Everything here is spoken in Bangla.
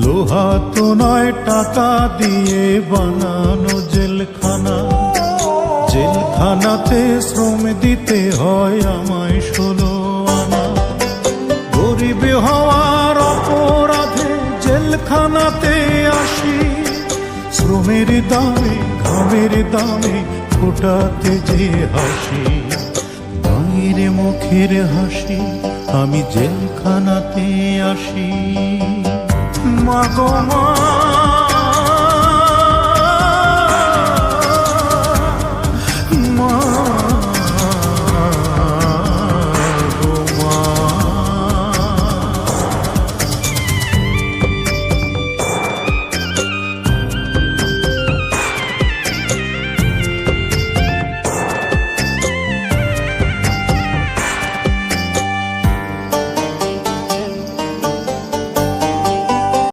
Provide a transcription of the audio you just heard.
লোহা তো নয় টাকা দিয়ে বানানো জেলখানা, জেলখানাতে শ্রম দিতে হয় আমায় 16 আনা। গরিব হওয়ার অপরাধে জেলখানাতে আসি, শ্রমের দামে ঘামের দামে ফোটাতে যে হাসি, বাইরে মুখের হাসি আমি জেলখানাতে আসি। মা গো মা